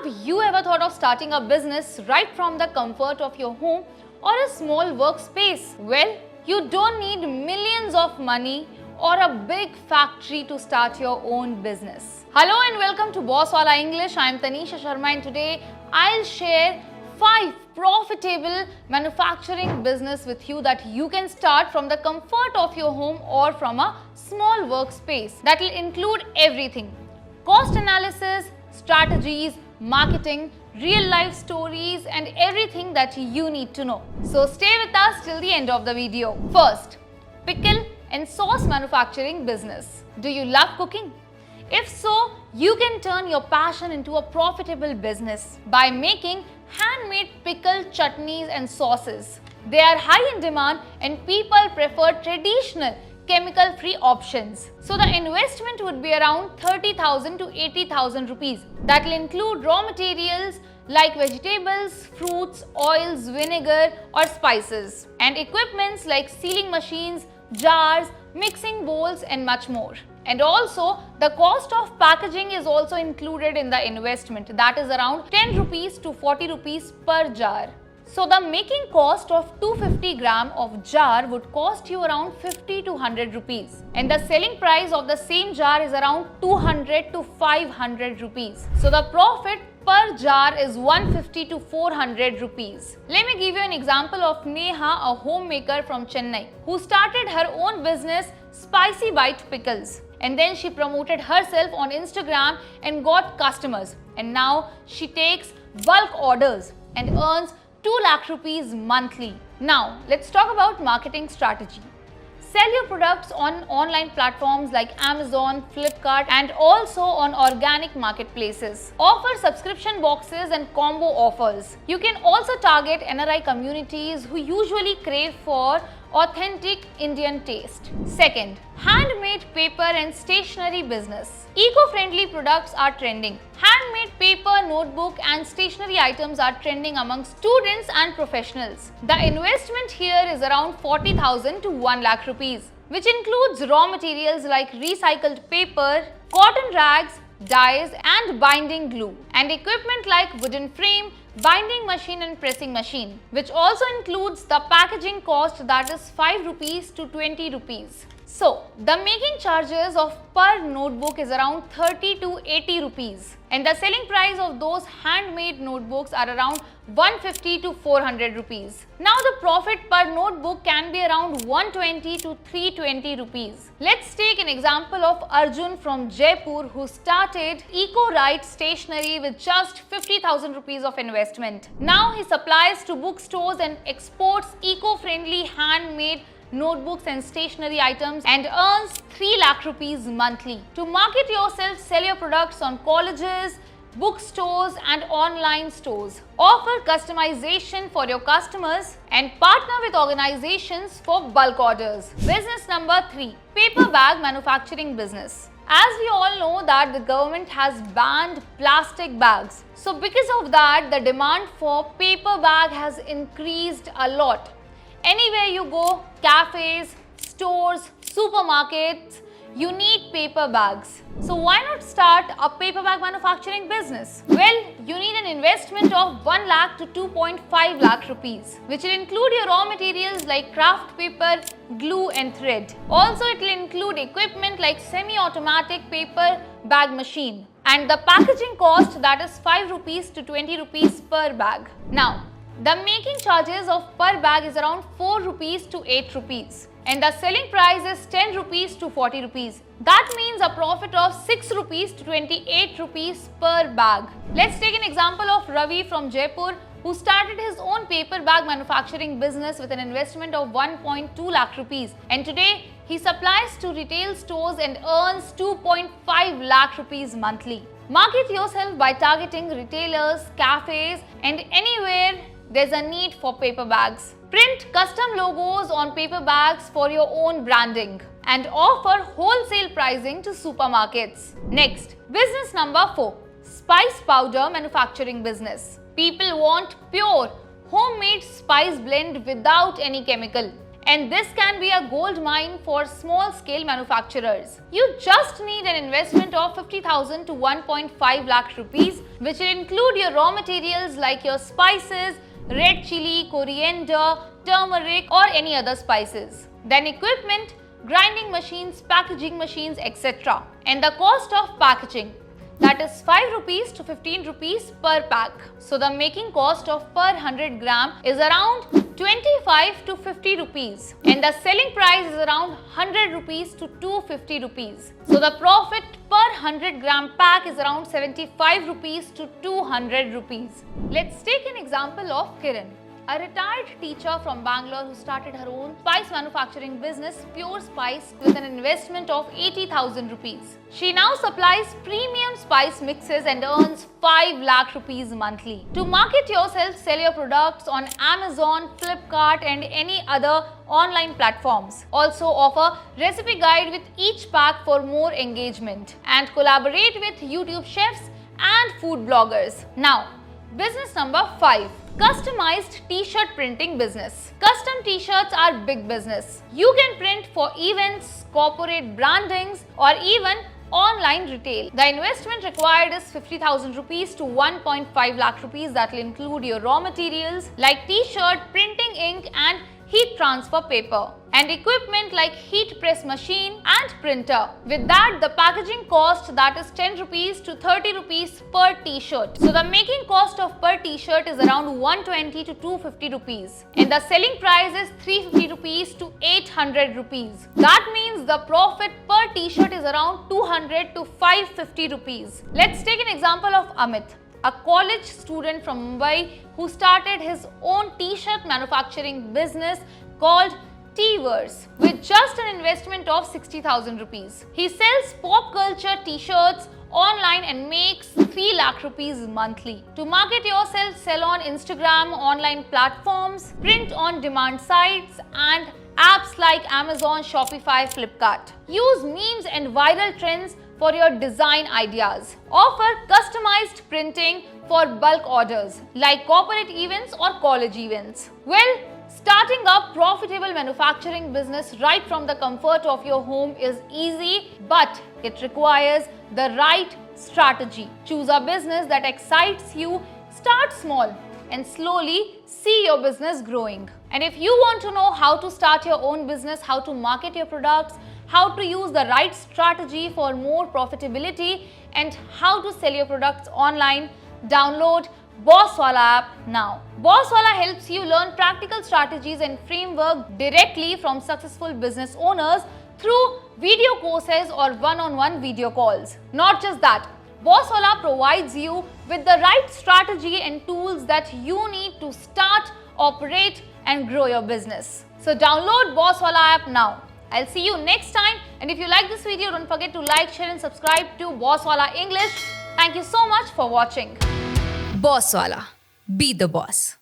Have you ever thought of starting a business right from the comfort of your home or a small workspace? Well, you don't need millions of money or a big factory to start your own business. Hello and welcome to Bosswala English. I am Tanisha Sharma and today I'll share 5 profitable manufacturing business with you that you can start from the comfort of your home or from a small workspace. That will include everything: cost analysis, strategies, marketing, real life stories and everything that you need to know. So stay with us till the end of the video. First, pickle and sauce manufacturing business. Do you love cooking? If so, you can turn your passion into a profitable business by making handmade pickle chutneys and sauces. They are high in demand and people prefer traditional chemical-free options. So the investment would be around 30,000 to 80,000 rupees. That will include raw materials like vegetables, fruits, oils, vinegar or spices, and equipments like sealing machines, jars, mixing bowls and much more. And also the cost of packaging is also included in the investment, that is around 10 rupees to 40 rupees per jar. So the making cost of 250 gram of jar would cost you around 50 to 100 rupees, and the selling price of the same jar is around 200 to 500 rupees. So the profit per jar is 150 to 400 rupees. Let me give you an example of Neha, a homemaker from Chennai, who started her own business Spicy Bite Pickles, and then she promoted herself on Instagram and got customers, and now she takes bulk orders and earns 2 lakh rupees monthly. Now let's talk about marketing strategy. Sell your products on online platforms like Amazon, Flipkart and also on organic marketplaces. Offer subscription boxes and combo offers. You can also target NRI communities who usually crave for authentic Indian taste. Second, handmade paper and stationery business. Eco-friendly products are trending. Handmade paper, notebook and stationery items are trending among students and professionals. The investment here is around 40,000 to 1 lakh rupees, which includes raw materials like recycled paper, cotton rags, dyes and binding glue, and equipment like wooden frame, binding machine and pressing machine, which also includes the packaging cost, that is 5 rupees to 20 rupees. So the making charges of per notebook is around 30 to 80 rupees, and the selling price of those handmade notebooks are around 150 to 400 rupees. Now the profit per notebook can be around 120 to 320 rupees. Let's take an example of Arjun from Jaipur, who started Eco-Right Stationery with just 50,000 rupees of investment. Now he supplies to bookstores and exports eco-friendly handmade notebooks and stationery items and earns 3 lakh rupees monthly. To market yourself, sell your products on colleges, bookstores and online stores. Offer customization for your customers and partner with organizations for bulk orders. Business number 3, paper bag manufacturing business. As we all know that the government has banned plastic bags. So because of that, the demand for paper bag has increased a lot. Anywhere you go, cafes, stores, supermarkets, you need paper bags. So why not start a paper bag manufacturing business? Well, you need an investment of 1 lakh to 2.5 lakh rupees, which will include your raw materials like craft paper, glue and thread. Also, it will include equipment like semi-automatic paper bag machine, and the packaging cost, that is 5 rupees to 20 rupees per bag. Now, the making charges of per bag is around 4 rupees to 8 rupees, and the selling price is 10 rupees to 40 rupees. That means a profit of 6 rupees to 28 rupees per bag. Let's take an example of Ravi from Jaipur, who started his own paper bag manufacturing business with an investment of 1.2 lakh rupees, and today he supplies to retail stores and earns 2.5 lakh rupees monthly. Market yourself by targeting retailers, cafes and anywhere there's a need for paper bags. Print custom logos on paper bags for your own branding and offer wholesale pricing to supermarkets. Next, business number 4, spice powder manufacturing business. People want pure homemade spice blend without any chemical. and this can be a gold mine for small scale manufacturers. You just need an investment of 50,000 to 1.5 lakh rupees, which will include your raw materials like your spices, red chili, coriander, turmeric or any other spices. Then equipment, grinding machines, packaging machines, etc. And the cost of packaging, that is 5 rupees to 15 rupees per pack. So the making cost of per 100 gram is around 25 to 50 rupees and the selling price is around 100 rupees to 250 rupees. So the profit per 100 gram pack is around 75 rupees to 200 rupees. Let's take an example of Kiran, a retired teacher from Bangalore who started her own spice manufacturing business, Pure Spice, with an investment of 80,000 rupees. She now supplies premium spice mixes and earns 5 lakh rupees monthly. To market yourself, sell your products on Amazon, Flipkart and any other online platforms. Also offer recipe guide with each pack for more engagement and collaborate with YouTube chefs and food bloggers. Now, business number 5. Customized t-shirt printing business. Custom t-shirts are big business. You can print for events, corporate brandings or even online retail. The investment required is 50,000 rupees to 1.5 lakh rupees. That will include your raw materials like t-shirt, printing ink and heat transfer paper and equipment like heat press machine and printer. With that, the packaging cost, that is 10 rupees to 30 rupees per t-shirt. So the making cost of per t-shirt is around 120 to 250 rupees and the selling price is 350 rupees to 800 rupees. That means the profit per t-shirt is around 200 to 550 rupees. Let's take an example of Amit, a college student from Mumbai who started his own t-shirt manufacturing business called T-Verse with just an investment of 60,000 rupees. He sells pop culture t-shirts online and makes 3 lakh rupees monthly. To market yourself, sell on Instagram, online platforms, print on demand sites and apps like Amazon, Shopify, Flipkart. Use memes and viral trends for your design ideas. Offer customized printing for bulk orders like corporate events or college events. Well, starting up profitable manufacturing business right from the comfort of your home is easy, but it requires the right strategy. Choose a business that excites you, start small and slowly see your business growing. And if you want to know how to start your own business, how to market your products, how to use the right strategy for more profitability and how to sell your products online, download Bosswala app now. Bosswala helps you learn practical strategies and framework directly from successful business owners through video courses or one-on-one video calls. Not just that, Bosswala provides you with the right strategy and tools that you need to start, operate and grow your business. So download Bosswala app now. I'll see you next time, and if you like this video, don't forget to like, share and subscribe to Bosswala English. Thank you so much for watching. Bosswala. Be the boss.